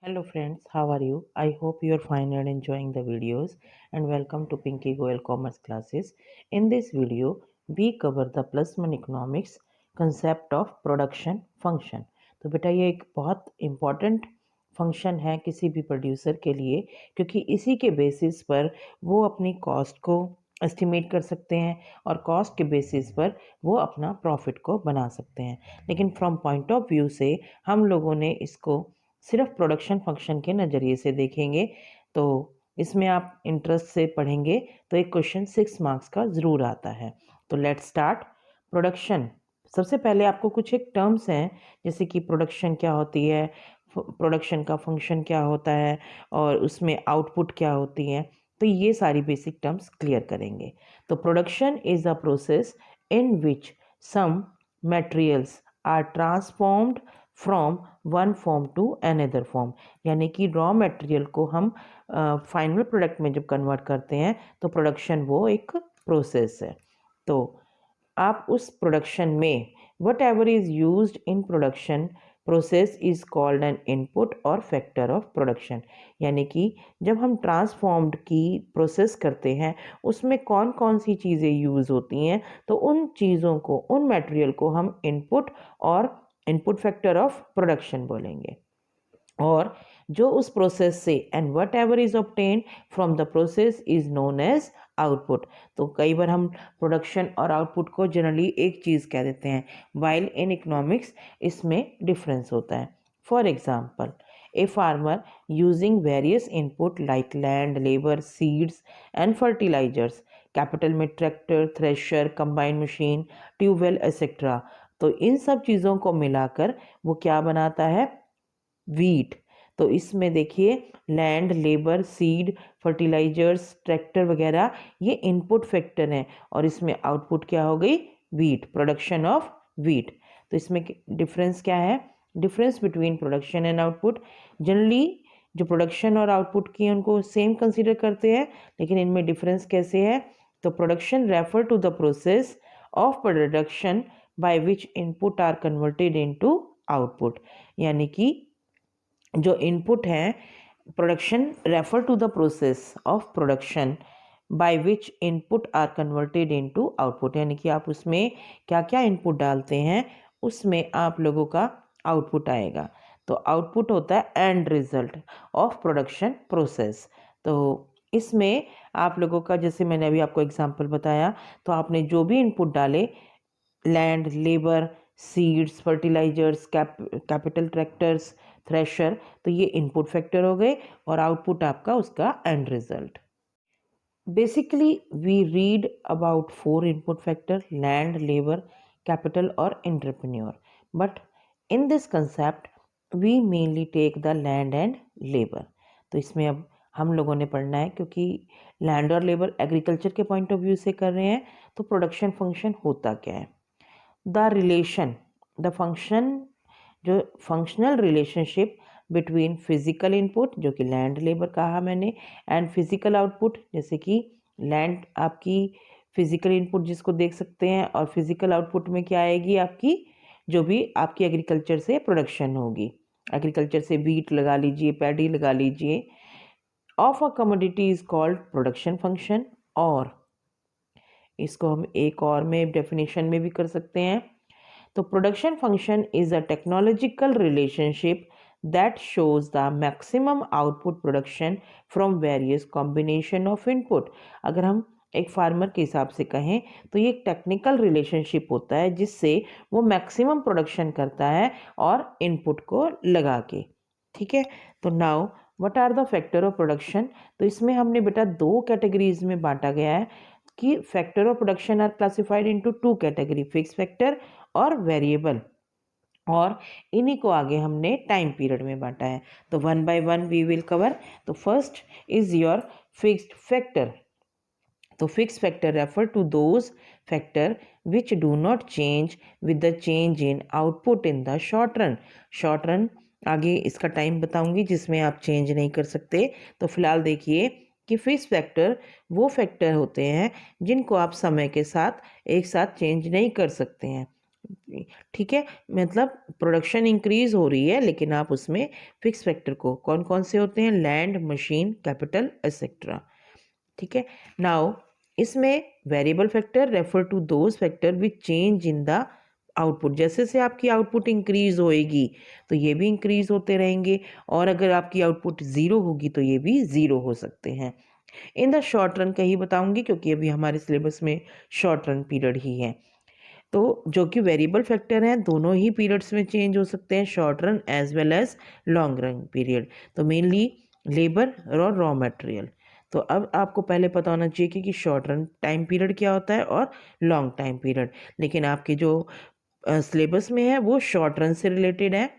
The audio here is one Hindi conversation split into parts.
Hello friends, how are you? I hope you are fine and enjoying the videos and welcome to Pinky Goel Commerce classes. In this video, we cover the plus one economics concept of production function. तो बेटा ये एक बहुत इम्पॉर्टेंट फंक्शन है किसी भी प्रोड्यूसर के लिए क्योंकि इसी के बेसिस पर वो अपनी कॉस्ट को एस्टिमेट कर सकते हैं और कॉस्ट के बेसिस पर वो अपना प्रॉफिट को बना सकते हैं। लेकिन फ्रॉम पॉइंट ऑफ व्यू से हम लोगों ने इसको सिर्फ प्रोडक्शन फंक्शन के नज़रिए से देखेंगे तो इसमें आप इंटरेस्ट से पढ़ेंगे तो एक क्वेश्चन 6 मार्क्स का ज़रूर आता है। तो लेट्स स्टार्ट प्रोडक्शन। सबसे पहले आपको कुछ एक टर्म्स हैं जैसे कि प्रोडक्शन क्या होती है, प्रोडक्शन का फंक्शन क्या होता है और उसमें आउटपुट क्या होती है, तो ये सारी बेसिक टर्म्स क्लियर करेंगे। तो production is a process in which some materials are transformed from one form to another form, यानी कि रॉ मटेरियल को हम फाइनल प्रोडक्ट में जब कन्वर्ट करते हैं तो प्रोडक्शन वो एक प्रोसेस है। तो आप उस प्रोडक्शन में what ever is use in production process is called an input और फैक्टर ऑफ प्रोडक्शन, यानी कि जब हम ट्रांसफॉर्म्ड की प्रोसेस करते हैं उसमें कौन कौन सी चीज़ें यूज़ होती हैं तो उन चीज़ों को, उन मटेरियल को हम इनपुट और इनपुट फैक्टर ऑफ प्रोडक्शन बोलेंगे। और जो उस प्रोसेस से and whatever is obtain from the process is known as output. तो कई बार हम प्रोडक्शन और आउटपुट को जनरली एक चीज़ कह देते हैं, वाइल इन इकोनॉमिक्स इसमें डिफरेंस होता है। For example, a farmer using various input like land, labour, seeds and fertilizers, capital में tractor, thresher, combine machine, tubewell etcetera, तो इन सब चीज़ों को मिलाकर वो क्या बनाता है, वीट। तो इसमें देखिए land, labour, seed, fertilisers, tractor वगैरह ये इनपुट फैक्टर हैं और इसमें आउटपुट क्या हो गई, वीट, प्रोडक्शन ऑफ वीट। तो इसमें डिफरेंस क्या है, difference between production and output. Generally जो प्रोडक्शन और आउटपुट की उनको सेम कंसीडर करते हैं, लेकिन इनमें डिफरेंस कैसे है। तो production refer to the process of production by which input are converted into output, यानी कि जो इनपुट है, production refer to the process of production by which input are converted into output, यानी कि आप उसमें क्या क्या इनपुट डालते हैं उसमें आप लोगों का आउटपुट आएगा। तो आउटपुट होता है and result of production process. तो इसमें आप लोगों का, जैसे मैंने अभी आपको एग्जांपल बताया, तो आपने जो भी इनपुट डाले, land, labour, seeds, fertilisers, capital, tractors, thresher, तो ये इनपुट फैक्टर हो गए और आउटपुट आपका उसका end result. Basically we read about 4 input factor, land, labour, capital और entrepreneur, but in this concept we mainly take the land and labour. तो इसमें अब हम लोगों ने पढ़ना है, क्योंकि लैंड और लेबर एग्रीकल्चर के पॉइंट ऑफ व्यू से कर रहे हैं, तो प्रोडक्शन फंक्शन होता क्या है। द रिलेशन, द फंक्शन, जो functional relationship between physical input, जो कि लैंड, लेबर कहा मैंने, एंड फिजिकल आउटपुट, जैसे कि लैंड आपकी फिजिकल इनपुट जिसको देख सकते हैं और फिजिकल आउटपुट में क्या आएगी, आपकी जो भी आपकी एग्रीकल्चर से प्रोडक्शन होगी, एग्रीकल्चर से बीट लगा लीजिए, पैडी लगा लीजिए, of a commodity is called production function. और इसको हम एक और में डेफिनेशन में भी कर सकते हैं। तो production function is a technological relationship that shows the maximum output production from various combination of input। अगर हम एक फार्मर के हिसाब से कहें तो ये एक टेक्निकल रिलेशनशिप होता है जिससे वो मैक्सिमम प्रोडक्शन करता है और इनपुट को लगा के, ठीक है। तो now what are the factor of production. तो इसमें हमने बेटा 2 कैटेगरीज में बांटा गया है कि factor of production are classified into 2 category, fix factor और वेरिएबल, और इन्हीं को आगे हमने टाइम पीरियड में बांटा है। तो 1 बाय 1 वी विल कवर। तो first is your fixed factor. तो fix factor refer to those factor which do not change with the change in output in the short run. Short run आगे इसका टाइम बताऊंगी जिसमें आप चेंज नहीं कर सकते। तो फिलहाल देखिए कि फिक्स फैक्टर वो फैक्टर होते हैं जिनको आप समय के साथ एक साथ चेंज नहीं कर सकते हैं, ठीक है, मतलब प्रोडक्शन इंक्रीज हो रही है लेकिन आप उसमें फिक्स फैक्टर को, कौन कौन से होते हैं, लैंड, मशीन, कैपिटल एक्सेट्रा। ठीक है, नाउ इसमें variable factor refer to those factor which change in the output. जैसे से आपकी आउटपुट इंक्रीज होएगी तो ये भी इंक्रीज होते रहेंगे, और अगर आपकी आउटपुट ज़ीरो होगी तो ये भी ज़ीरो हो सकते हैं। इन द शॉर्ट रन का ही बताऊंगी क्योंकि अभी हमारे सिलेबस में शॉर्ट रन पीरियड ही है। तो जो कि वेरिएबल फैक्टर हैं दोनों ही पीरियड्स में चेंज हो सकते हैं, short run as well as long run period. तो मेनली लेबर और रॉ मटेरियल। तो अब आपको पहले पता होना चाहिए कि शॉर्ट रन टाइम पीरियड क्या होता है और लॉन्ग टाइम पीरियड, लेकिन आपके जो सिलेबस में है वो शॉर्ट रन से रिलेटेड है।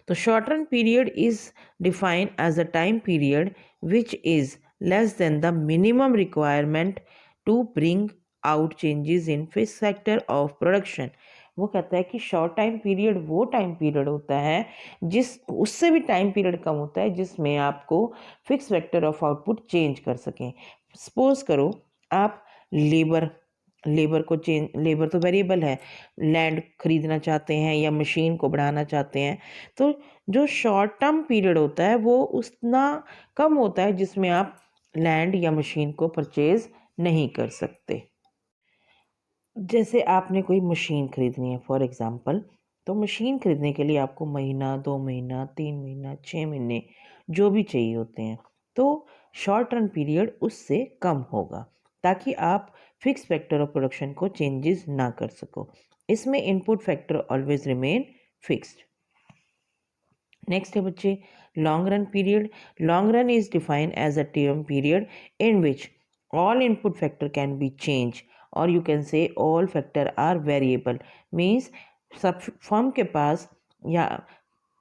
तो short run period is defined as a time period which is less than the minimum requirement to bring out changes in fixed factor of production। वो कहता है कि शॉर्ट टाइम पीरियड वो टाइम पीरियड होता है जिस उससे भी टाइम पीरियड कम होता है जिसमें आपको fix factor of output change कर सकें। सपोज करो आप लेबर को चेंज, लेबर तो वेरिएबल है, लैंड खरीदना चाहते हैं या मशीन को बढ़ाना चाहते हैं, तो जो शॉर्ट टर्म पीरियड होता है वो उतना कम होता है जिसमें आप लैंड या मशीन को परचेज नहीं कर सकते। जैसे आपने कोई मशीन खरीदनी है फॉर एग्जांपल, तो मशीन खरीदने के लिए आपको महीना, 2 महीना, 3 महीना, 6 महीने जो भी चाहिए होते हैं, तो शॉर्ट रन पीरियड उससे कम होगा ताकि आप फिक्स फैक्टर ऑफ प्रोडक्शन को चेंजेस ना कर सको। इसमें input factor always remain fixed. Next है बच्चे long run period. Long run is defined as a term period in which all input factor can be changed, or you can say all factor are variable। means सब फर्म के पास या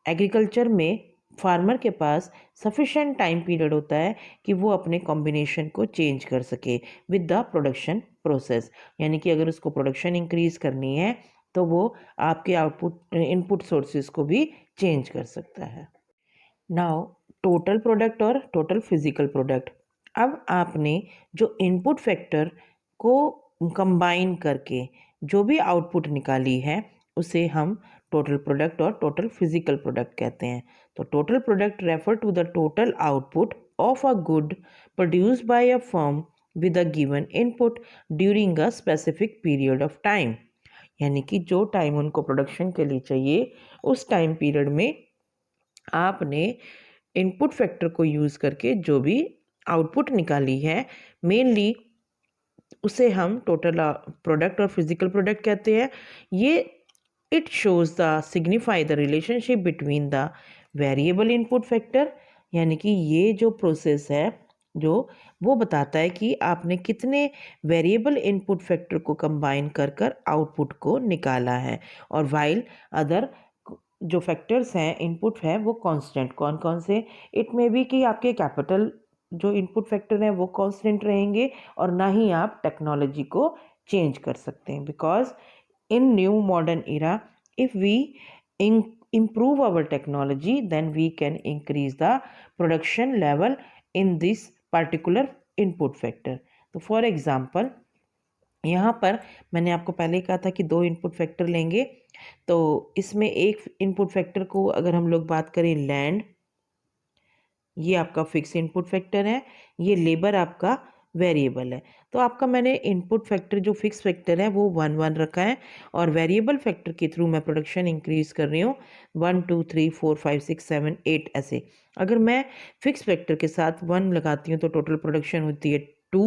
एग्रीकल्चर में फार्मर के पास सफिशेंट टाइम पीरियड होता है कि वो अपने कॉम्बिनेशन को चेंज कर सके विद द प्रोडक्शन प्रोसेस। यानी कि अगर उसको प्रोडक्शन इंक्रीज करनी है तो वो आपके आउटपुट इनपुट सोर्सेज को भी चेंज कर सकता है। नाउ टोटल प्रोडक्ट और टोटल फिजिकल प्रोडक्ट। अब आपने जो इनपुट फैक्टर को कंबाइन करके जो भी आउटपुट निकाली है उसे हम टोटल प्रोडक्ट और टोटल फिजिकल प्रोडक्ट कहते हैं। तो total product refer to the total output of a good produced by a firm with a given input during a specific period of time. यानी कि जो टाइम उनको प्रोडक्शन के लिए चाहिए उस टाइम पीरियड में आपने इनपुट फैक्टर को यूज़ करके जो भी आउटपुट निकाली है, मेनली उसे हम टोटल प्रोडक्ट और फिजिकल प्रोडक्ट कहते हैं। ये it shows the signify the relationship between the variable input factor. यानी कि ये जो प्रोसेस है जो वो बताता है कि आपने कितने वेरिएबल इनपुट फैक्टर को कंबाइन कर कर आउटपुट को निकाला है, और वाइल अदर जो फैक्टर्स हैं इनपुट है वो कांस्टेंट। कौन कौन से, इट मे बी कि आपके कैपिटल जो इनपुट फैक्टर हैं वो कांस्टेंट रहेंगे और ना ही आप टेक्नोलॉजी को चेंज कर सकते हैं। Because in new modern era if we improve our technology then we can increase the production level in this particular input factor। तो फॉर एग्जांपल यहाँ पर मैंने आपको पहले ही कहा था कि 2 इनपुट फैक्टर लेंगे, तो इसमें एक इनपुट फैक्टर को अगर हम लोग बात करें लैंड, ये आपका फिक्स इनपुट फैक्टर है, ये लेबर आपका वेरिएबल है। तो आपका मैंने इनपुट फैक्टर जो फिक्स फैक्टर है वो 1 रखा है, और वेरिएबल फैक्टर के थ्रू मैं प्रोडक्शन इंक्रीज कर रही हूँ 1 2 3 4 5 6 7 8 ऐसे। अगर मैं फिक्स फैक्टर के साथ 1 लगाती हूँ तो टोटल प्रोडक्शन होती है 2।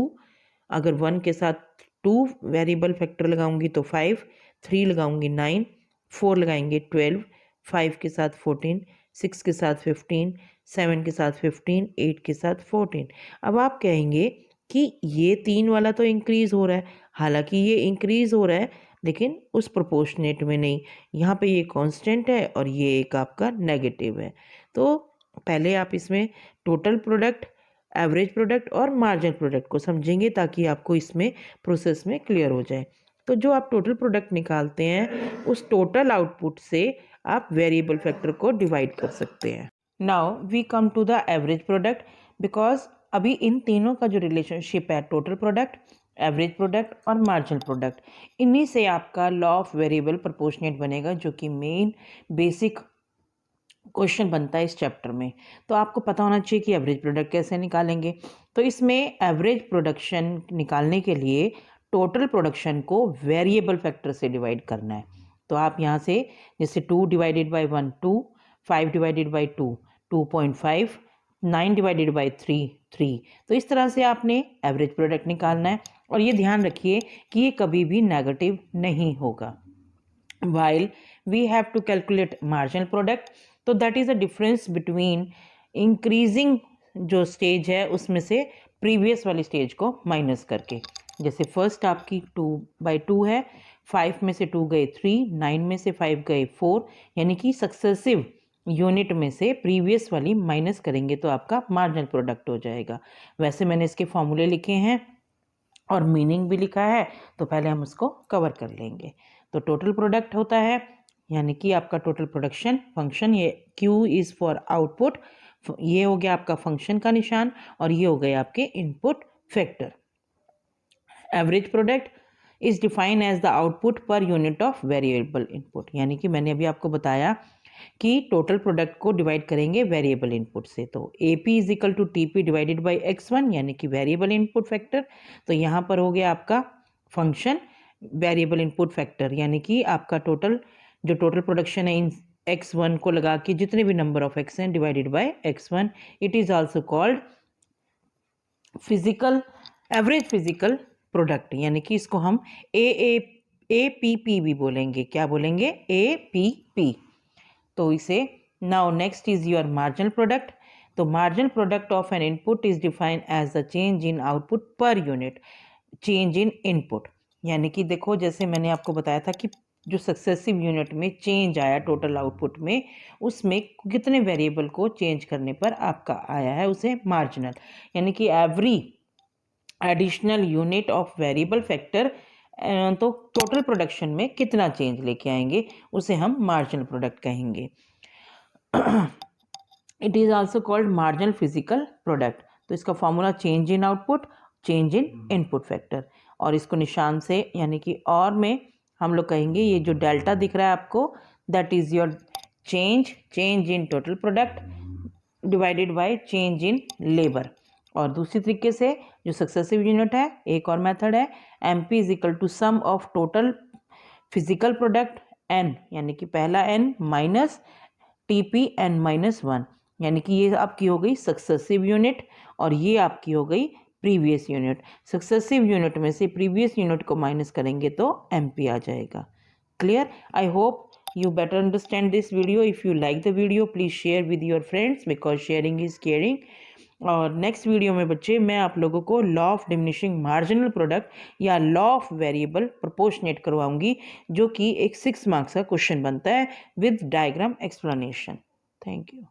अगर 1 के साथ 2 वेरिएबल फैक्टर लगाऊंगी तो 5, 3 लगाऊंगी 9, 4 लगाएंगे 12, 5 के साथ 14, 6 के साथ 15, 7 के साथ 15, 8 के साथ 14। अब आप कहेंगे कि ये 3 वाला तो इंक्रीज़ हो रहा है, हालांकि ये इंक्रीज़ हो रहा है लेकिन उस प्रोपोर्शनेट में नहीं, यहाँ पे ये कांस्टेंट है और ये एक आपका नेगेटिव है। तो पहले आप इसमें टोटल प्रोडक्ट, एवरेज प्रोडक्ट और मार्जिनल प्रोडक्ट को समझेंगे ताकि आपको इसमें प्रोसेस में क्लियर हो जाए। तो जो आप टोटल प्रोडक्ट निकालते हैं उस टोटल आउटपुट से आप वेरिएबल फैक्टर को डिवाइड कर सकते हैं। Now we come to the average product, because अभी इन तीनों का जो रिलेशनशिप है टोटल प्रोडक्ट, एवरेज प्रोडक्ट और मार्जिनल प्रोडक्ट। इन्हीं से आपका लॉ ऑफ वेरिएबल प्रोपोर्शनेट बनेगा, जो कि मेन बेसिक क्वेश्चन बनता है इस चैप्टर में। तो आपको पता होना चाहिए कि एवरेज प्रोडक्ट कैसे निकालेंगे। तो इसमें एवरेज प्रोडक्शन निकालने के लिए टोटल प्रोडक्शन को वेरिएबल फैक्टर से डिवाइड करना है। तो आप यहाँ से जैसे 2 divided by 1 2, 5 divided by 2 2.5, 9 divided by 3 3। तो इस तरह से आपने एवरेज प्रोडक्ट निकालना है, और ये ध्यान रखिए कि ये कभी भी नेगेटिव नहीं होगा। while we have to calculate marginal product, तो that is the difference between increasing जो स्टेज है उसमें से प्रीवियस वाली स्टेज को माइनस करके। जैसे फर्स्ट आपकी 2/2 है, 5 में से 2 गए 3, 9 में से 5 गए 4, यानी कि सक्सेसिव यूनिट में से प्रीवियस वाली माइनस करेंगे तो आपका मार्जिनल प्रोडक्ट हो जाएगा। वैसे मैंने इसके फॉर्मूले लिखे हैं और मीनिंग भी लिखा है, तो पहले हम उसको कवर कर लेंगे। तो टोटल प्रोडक्ट होता है, यानी कि आपका टोटल प्रोडक्शन फंक्शन, ये Q इज़ फॉर आउटपुट, ये हो गया आपका फंक्शन का निशान, और ये हो गए आपके input factor. Average product is define as the output per unit of variable input, यानी कि मैंने अभी आपको बताया कि टोटल प्रोडक्ट को डिवाइड करेंगे वेरिएबल इनपुट से। तो AP is equal to TP divided by X1, यानी कि वेरिएबल इनपुट फैक्टर। तो यहाँ पर हो गया आपका फंक्शन वेरिएबल इनपुट फैक्टर, यानी कि आपका टोटल जो टोटल प्रोडक्शन है इन X1 को लगा के जितने भी नंबर ऑफ X हैं divided by X1। It is also called physical average physical product, यानी कि इसको हम APP भी बोलेंगे। क्या बोलेंगे? APP। तो इसे now next is your marginal product. तो marginal product of an input is defined as the change in output per unit change in input, यानी कि देखो जैसे मैंने आपको बताया था कि जो सक्सेसिव यूनिट में चेंज आया टोटल आउटपुट में, उसमें कितने वेरिएबल को चेंज करने पर आपका आया है उसे मार्जिनल, यानी कि every additional unit of variable factor, तो टोटल प्रोडक्शन में कितना चेंज लेके आएंगे उसे हम मार्जिनल प्रोडक्ट कहेंगे। It is also called marginal physical product. तो इसका formula change in output change in input factor, और इसको निशान से यानी कि और में हम लोग कहेंगे ये जो डेल्टा दिख रहा है आपको, that is your change in total product divided by change in labour. और दूसरी तरीके से जो सक्सेसिव यूनिट है, एक और मेथड है, MP is equal to sum of total physical product N, यानी कि पहला N minus TP N minus 1, यानी कि ये आपकी हो गई सक्सेसिव यूनिट और ये आपकी हो गई प्रीवियस यूनिट। सक्सेसिव यूनिट में से प्रीवियस यूनिट को माइनस करेंगे तो MP आ जाएगा। Clear? I hope you better understand this video. If you like the video, please share with your friends because sharing is caring. और नेक्स्ट वीडियो में बच्चे मैं आप लोगों को law of diminishing marginal product या लॉ ऑफ वेरिएबल प्रोपोर्शनेट करवाऊंगी, जो कि एक 6 मार्क्स का क्वेश्चन बनता है with diagram explanation. Thank you.